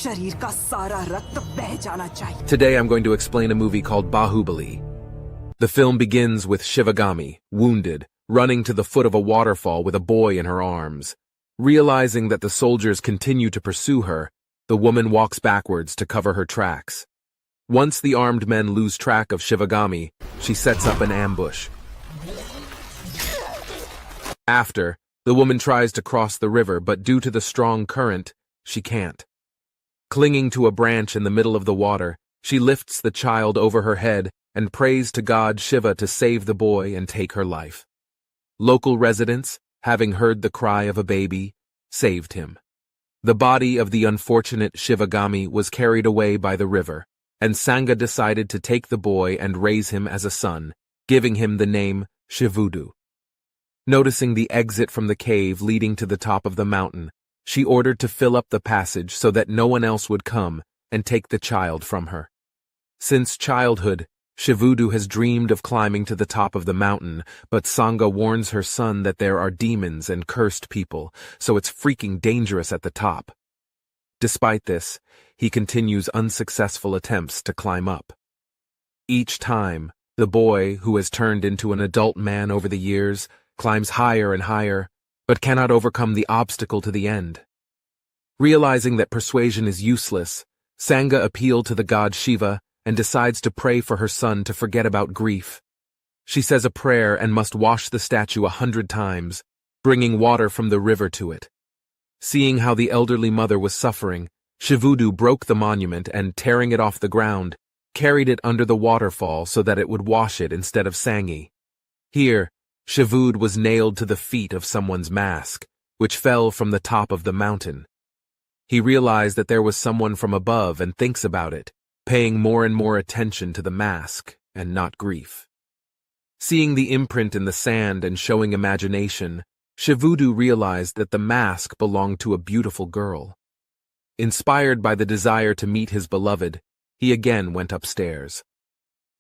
शरीर का सारा रक्त बह जाना चाहिए. Today I'm going to explain a movie called Baahubali. The film begins with Shivagami, wounded, running to the foot of a waterfall with a boy in her arms. Realizing that the soldiers continue to pursue her, the woman walks backwards to cover her tracks. Once the armed men lose track of Shivagami, she sets up an ambush. After, the woman tries to cross the river, but due to the strong current, she can't. Clinging to a branch in the middle of the water, she lifts the child over her head and prays to God Shiva to save the boy and take her life. Local residents, having heard the cry of a baby, saved him. The body of the unfortunate Shivagami was carried away by the river, and Sangha decided to take the boy and raise him as a son, giving him the name Shivudu. Noticing the exit from the cave leading to the top of the mountain, she ordered to fill up the passage so that no one else would come and take the child from her. Since childhood, Shivudu has dreamed of climbing to the top of the mountain, but Sangha warns her son that there are demons and cursed people, so it's freaking dangerous at the top. Despite this, he continues unsuccessful attempts to climb up. Each time, the boy, who has turned into an adult man over the years, climbs higher and higher, but cannot overcome the obstacle to the end. Realizing that persuasion is useless, Sangha appealed to the god Shiva and decides to pray for her son to forget about grief. She says a prayer and must wash the statue 100 times, bringing water from the river to it. Seeing how the elderly mother was suffering, Shivudu broke the monument and, tearing it off the ground, carried it under the waterfall so that it would wash it instead of Sangi. Here, Shivud was nailed to the feet of someone's mask, which fell from the top of the mountain. He realized that there was someone from above and thinks about it, paying more and more attention to the mask and not grief. Seeing the imprint in the sand and showing imagination, Shivudu realized that the mask belonged to a beautiful girl. Inspired by the desire to meet his beloved, he again went upstairs.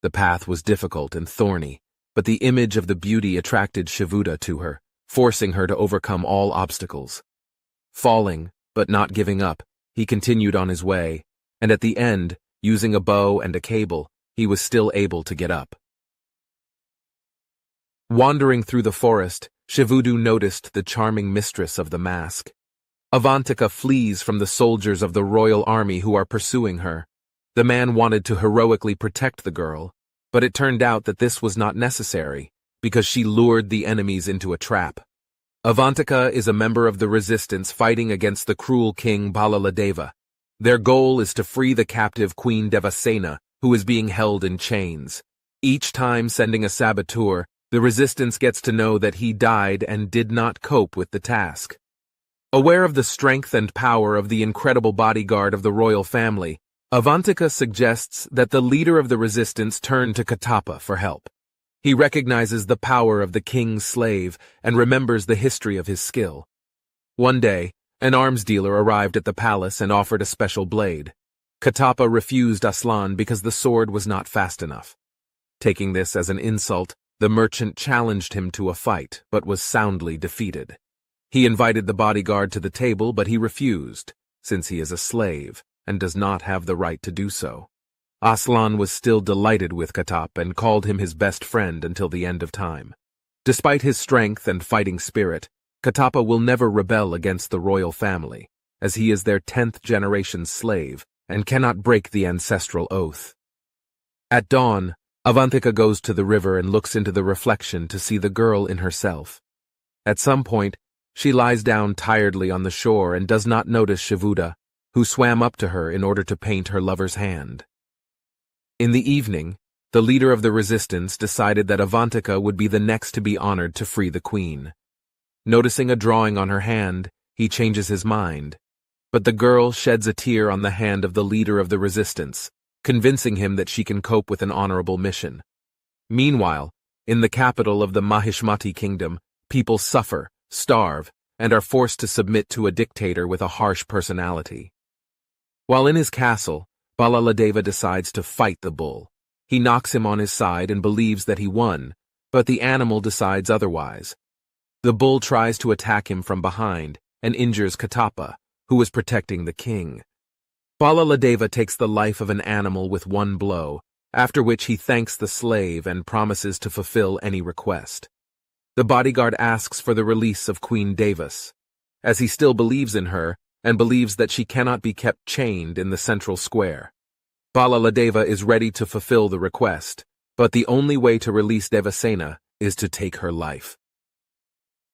The path was difficult and thorny, but the image of the beauty attracted Shivuda to her, forcing her to overcome all obstacles. Falling, but not giving up, he continued on his way, and at the end, using a bow and a cable, he was still able to get up. Wandering through the forest, Shivudu noticed the charming mistress of the mask. Avantika flees from the soldiers of the royal army who are pursuing her. The man wanted to heroically protect the girl, but it turned out that this was not necessary, because she lured the enemies into a trap. Avantika is a member of the resistance fighting against the cruel king Balaladeva. Their goal is to free the captive Queen Devasena, who is being held in chains. Each time sending a saboteur, the resistance gets to know that he died and did not cope with the task. Aware of the strength and power of the incredible bodyguard of the royal family, Avantika suggests that the leader of the resistance turn to Kattappa for help. He recognizes the power of the king's slave and remembers the history of his skill. One day, an arms dealer arrived at the palace and offered a special blade. Kattappa refused Aslan because the sword was not fast enough. Taking this as an insult, the merchant challenged him to a fight, but was soundly defeated. He invited the bodyguard to the table, but he refused, since he is a slave and does not have the right to do so. Aslan was still delighted with Kattappa and called him his best friend until the end of time. Despite his strength and fighting spirit, Kattappa will never rebel against the royal family, as he is their 10th generation slave and cannot break the ancestral oath. At dawn, Avantika goes to the river and looks into the reflection to see the girl in herself. At some point, she lies down tiredly on the shore and does not notice Shivuda, who swam up to her in order to paint her lover's hand. In the evening, the leader of the resistance decided that Avantika would be the next to be honored to free the queen. Noticing a drawing on her hand, he changes his mind, but the girl sheds a tear on the hand of the leader of the resistance, convincing him that she can cope with an honorable mission. Meanwhile, in the capital of the Mahishmati kingdom, people suffer, starve, and are forced to submit to a dictator with a harsh personality. While in his castle, Balaladeva decides to fight the bull. He knocks him on his side and believes that he won, but the animal decides otherwise. The bull tries to attack him from behind and injures Kattappa, who was protecting the king. Balaladeva takes the life of an animal with one blow, after which he thanks the slave and promises to fulfill any request. The bodyguard asks for the release of Queen Davis, as he still believes in her and believes that she cannot be kept chained in the central square. Balaladeva is ready to fulfill the request, but the only way to release Devasena is to take her life.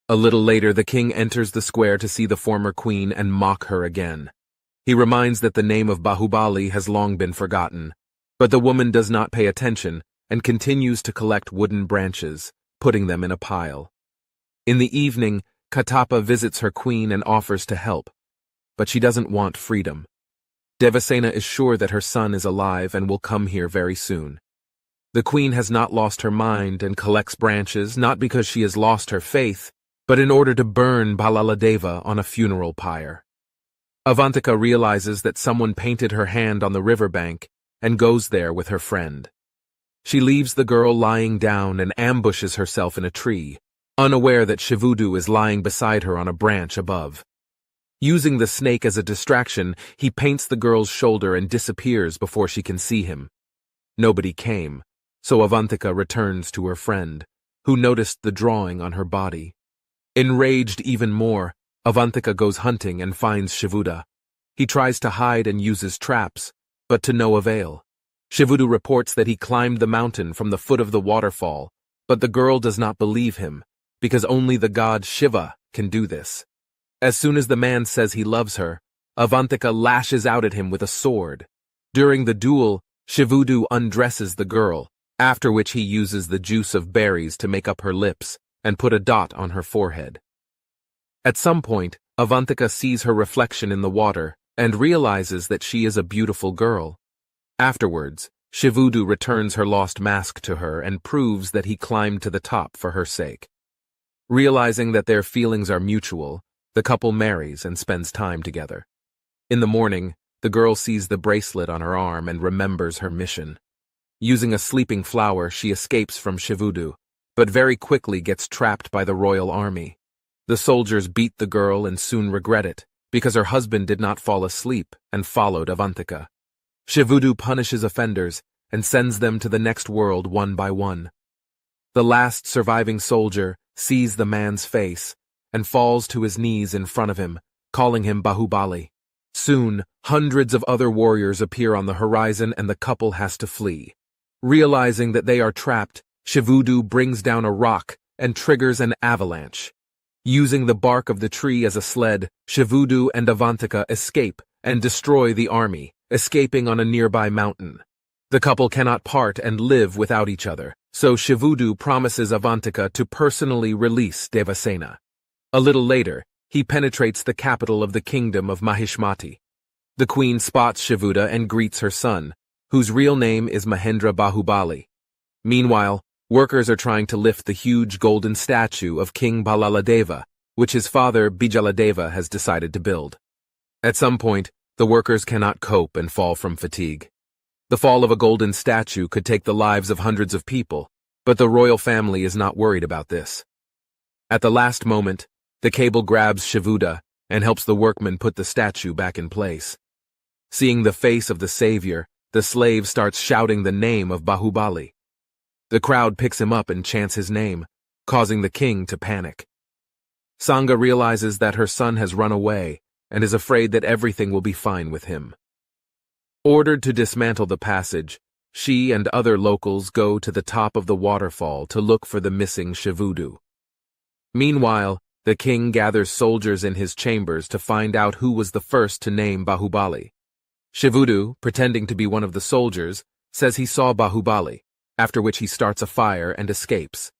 A little later, the king enters the square to see the former queen and mock her again. He reminds that the name of Baahubali has long been forgotten, but the woman does not pay attention and continues to collect wooden branches, putting them in a pile. In the evening, Kattappa visits her queen and offers to help, but she doesn't want freedom. Devasena is sure that her son is alive and will come here very soon. The queen has not lost her mind and collects branches not because she has lost her faith, but in order to burn Balaladeva on a funeral pyre. Avantika realizes that someone painted her hand on the riverbank and goes there with her friend. She leaves the girl lying down and ambushes herself in a tree, unaware that Shivudu is lying beside her on a branch above. Using the snake as a distraction, he paints the girl's shoulder and disappears before she can see him. Nobody came, so Avantika returns to her friend, who noticed the drawing on her body. Enraged even more, Avantika goes hunting and finds Shivuda. He tries to hide and uses traps, but to no avail. Shivudu reports that he climbed the mountain from the foot of the waterfall, but the girl does not believe him, because only the god Shiva can do this. As soon as the man says he loves her, Avantika lashes out at him with a sword. During the duel, Shivudu undresses the girl, after which he uses the juice of berries to make up her lips and put a dot on her forehead. At some point, Avantika sees her reflection in the water and realizes that she is a beautiful girl. Afterwards, Shivudu returns her lost mask to her and proves that he climbed to the top for her sake. Realizing that their feelings are mutual, the couple marries and spends time together. In the morning, the girl sees the bracelet on her arm and remembers her mission. Using a sleeping flower, she escapes from Shivudu, but very quickly gets trapped by the royal army. The soldiers beat the girl and soon regret it, because her husband did not fall asleep and followed Avantika. Shivudu punishes offenders and sends them to the next world one by one. The last surviving soldier sees the man's face and falls to his knees in front of him, calling him Baahubali. Soon, hundreds of other warriors appear on the horizon and the couple has to flee. Realizing that they are trapped, Shivudu brings down a rock and triggers an avalanche. Using the bark of the tree as a sled, Shivudu and Avantika escape and destroy the army, escaping on a nearby mountain. The couple cannot part and live without each other, so Shivudu promises Avantika to personally release Devasena. A little later, he penetrates the capital of the kingdom of Mahishmati. The queen spots Shivuda and greets her son, whose real name is Mahendra Baahubali. Meanwhile, workers are trying to lift the huge golden statue of King Balaladeva, which his father Bijaladeva has decided to build. At some point, the workers cannot cope and fall from fatigue. The fall of a golden statue could take the lives of hundreds of people, but the royal family is not worried about this. At the last moment, the cable grabs Shivuda and helps the workmen put the statue back in place. Seeing the face of the savior, the slave starts shouting the name of Baahubali. The crowd picks him up and chants his name, causing the king to panic. Sangha realizes that her son has run away and is afraid that everything will be fine with him. Ordered to dismantle the passage, she and other locals go to the top of the waterfall to look for the missing Shivudu. Meanwhile, the king gathers soldiers in his chambers to find out who was the first to name Baahubali. Shivudu, pretending to be one of the soldiers, says he saw Baahubali, after which he starts a fire and escapes.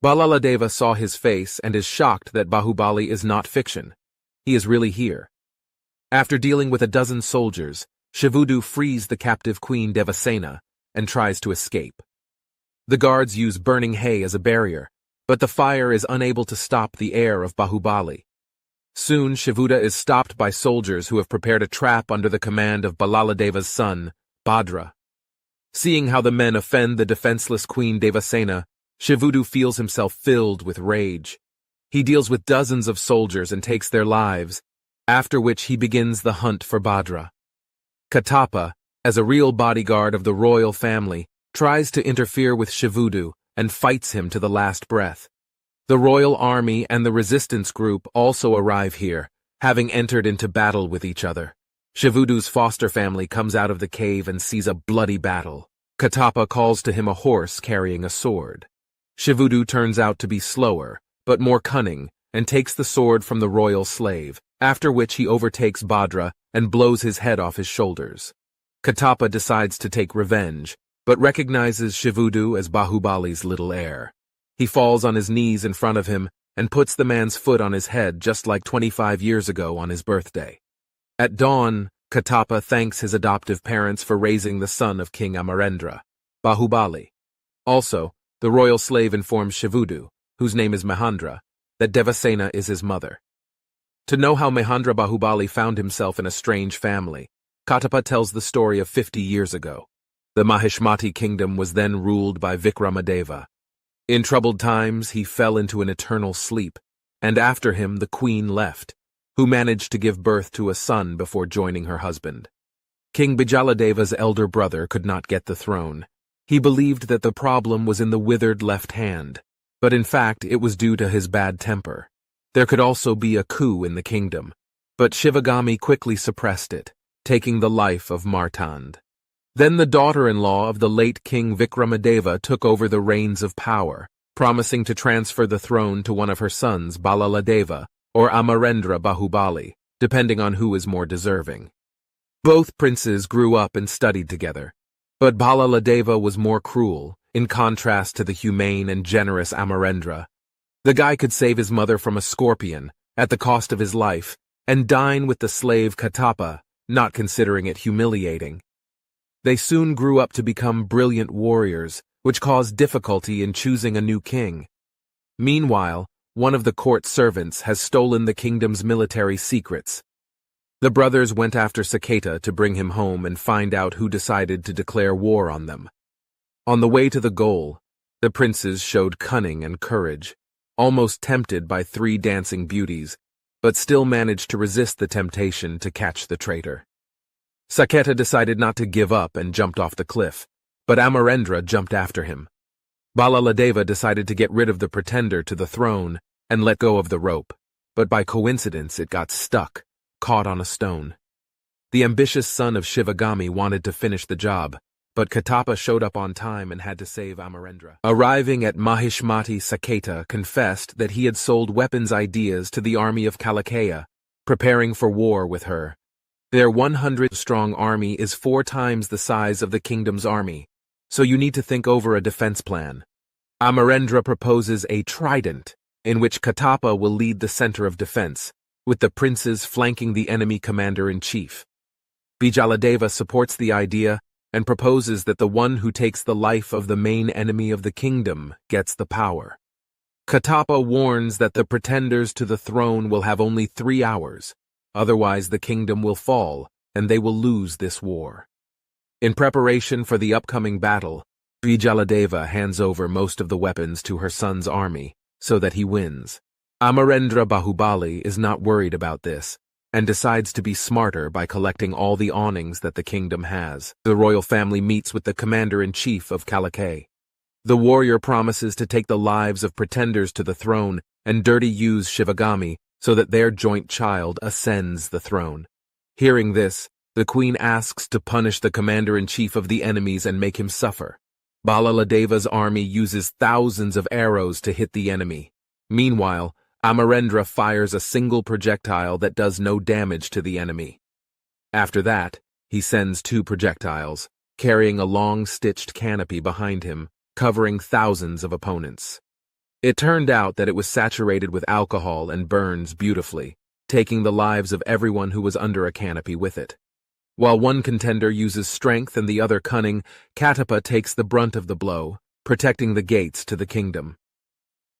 Balaladeva saw his face and is shocked that Baahubali is not fiction. He is really here. After dealing with a dozen soldiers, Shivudu frees the captive queen Devasena and tries to escape. The guards use burning hay as a barrier, but the fire is unable to stop the heir of Baahubali. Soon Shivuda is stopped by soldiers who have prepared a trap under the command of Balaladeva's son, Bhadra. Seeing how the men offend the defenseless queen Devasena, Shivudu feels himself filled with rage. He deals with dozens of soldiers and takes their lives, after which he begins the hunt for Bhadra. Kattappa, as a real bodyguard of the royal family, tries to interfere with Shivudu and fights him to the last breath. The royal army and the resistance group also arrive here, having entered into battle with each other. Shivudu's foster family comes out of the cave and sees a bloody battle. Kattappa calls to him a horse carrying a sword. Shivudu turns out to be slower, but more cunning, and takes the sword from the royal slave, after which he overtakes Bhadra and blows his head off his shoulders. Kattappa decides to take revenge, but recognizes Shivudu as Baahubali's little heir. He falls on his knees in front of him and puts the man's foot on his head just like 25 years ago on his birthday. At dawn, Kattappa thanks his adoptive parents for raising the son of King Amarendra, Baahubali. Also, the royal slave informs Shivudu, whose name is Mahendra, that Devasena is his mother. To know how Mahendra Baahubali found himself in a strange family, Kattappa tells the story of 50 years ago. The Mahishmati kingdom was then ruled by Vikramadeva. In troubled times, he fell into an eternal sleep, and after him the queen left, who managed to give birth to a son before joining her husband. King Bijaladeva's elder brother could not get the throne. He believed that the problem was in the withered left hand, but in fact it was due to his bad temper. There could also be a coup in the kingdom, but Shivagami quickly suppressed it, taking the life of Martand. Then the daughter-in-law of the late King Vikramadeva took over the reins of power, promising to transfer the throne to one of her sons, Balaladeva, or Amarendra Baahubali, depending on who is more deserving. Both princes grew up and studied together, but Balaladeva was more cruel, in contrast to the humane and generous Amarendra. The guy could save his mother from a scorpion, at the cost of his life, and dine with the slave Kattappa, not considering it humiliating. They soon grew up to become brilliant warriors, which caused difficulty in choosing a new king. Meanwhile, one of the court servants has stolen the kingdom's military secrets. The brothers went after Saketa to bring him home and find out who decided to declare war on them. On the way to the goal, the princes showed cunning and courage, almost tempted by 3 dancing beauties, but still managed to resist the temptation to catch the traitor. Saketa decided not to give up and jumped off the cliff, but Amarendra jumped after him. Balaladeva decided to get rid of the pretender to the throne and let go of the rope, but by coincidence it got stuck, caught on a stone. The ambitious son of Shivagami wanted to finish the job, but Kattappa showed up on time and had to save Amarendra. Arriving at Mahishmati, Saketa confessed that he had sold weapons ideas to the army of Kalikeya, preparing for war with her. Their 100-strong army is 4 times the size of the kingdom's army, so you need to think over a defense plan. Amarendra proposes a trident, in which Kattappa will lead the center of defense, with the princes flanking the enemy commander-in-chief. Bijaladeva supports the idea and proposes that the one who takes the life of the main enemy of the kingdom gets the power. Kattappa warns that the pretenders to the throne will have only 3 hours, otherwise the kingdom will fall and they will lose this war. In preparation for the upcoming battle, Bijaladeva hands over most of the weapons to her son's army so that he wins. Amarendra Baahubali is not worried about this and decides to be smarter by collecting all the awnings that the kingdom has. The royal family meets with the commander-in-chief of Kalikeya. The warrior promises to take the lives of pretenders to the throne and dirty use Shivagami so that their joint child ascends the throne. Hearing this, the queen asks to punish the commander-in-chief of the enemies and make him suffer. Balaladeva's army uses thousands of arrows to hit the enemy. Meanwhile, Amarendra fires a single projectile that does no damage to the enemy. After that, he sends 2 projectiles, carrying a long stitched canopy behind him, covering thousands of opponents. It turned out that it was saturated with alcohol and burns beautifully, taking the lives of everyone who was under a canopy with it. While one contender uses strength and the other cunning, Kattappa takes the brunt of the blow, protecting the gates to the kingdom.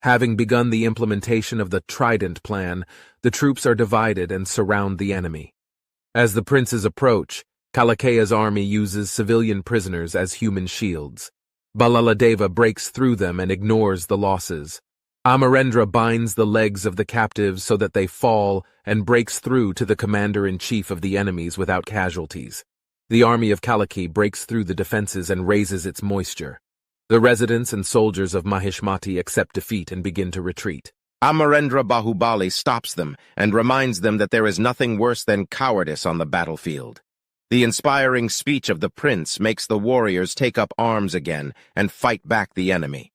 Having begun the implementation of the Trident plan, the troops are divided and surround the enemy. As the princes approach, Kalikeya's army uses civilian prisoners as human shields. Balaladeva breaks through them and ignores the losses. Amarendra binds the legs of the captives so that they fall and breaks through to the commander-in-chief of the enemies without casualties. The army of Kalaki breaks through the defenses and raises its moisture. The residents and soldiers of Mahishmati accept defeat and begin to retreat. Amarendra Baahubali stops them and reminds them that there is nothing worse than cowardice on the battlefield. The inspiring speech of the prince makes the warriors take up arms again and fight back the enemy.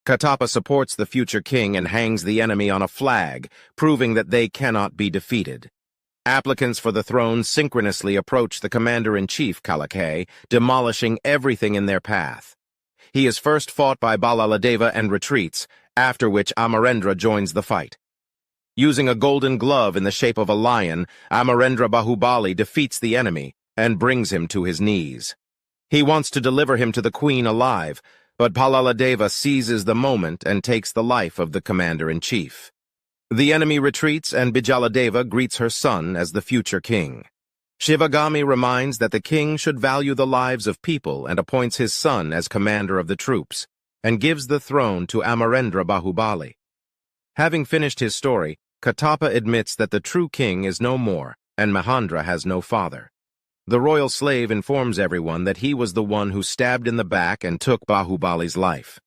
Kattappa supports the future king and hangs the enemy on a flag, proving that they cannot be defeated. Applicants for the throne synchronously approach the commander-in-chief, Kalaki, demolishing everything in their path. He is first fought by Balaladeva and retreats, after which Amarendra joins the fight. Using a golden glove in the shape of a lion, Amarendra Baahubali defeats the enemy and brings him to his knees. He wants to deliver him to the queen alive, but Balaladeva seizes the moment and takes the life of the commander-in-chief. The enemy retreats and Bijaladeva greets her son as the future king. Shivagami reminds that the king should value the lives of people and appoints his son as commander of the troops, and gives the throne to Amarendra Baahubali. Having finished his story, Kattappa admits that the true king is no more, and Mahendra has no father. The royal slave informs everyone that he was the one who stabbed in the back and took Baahubali's life.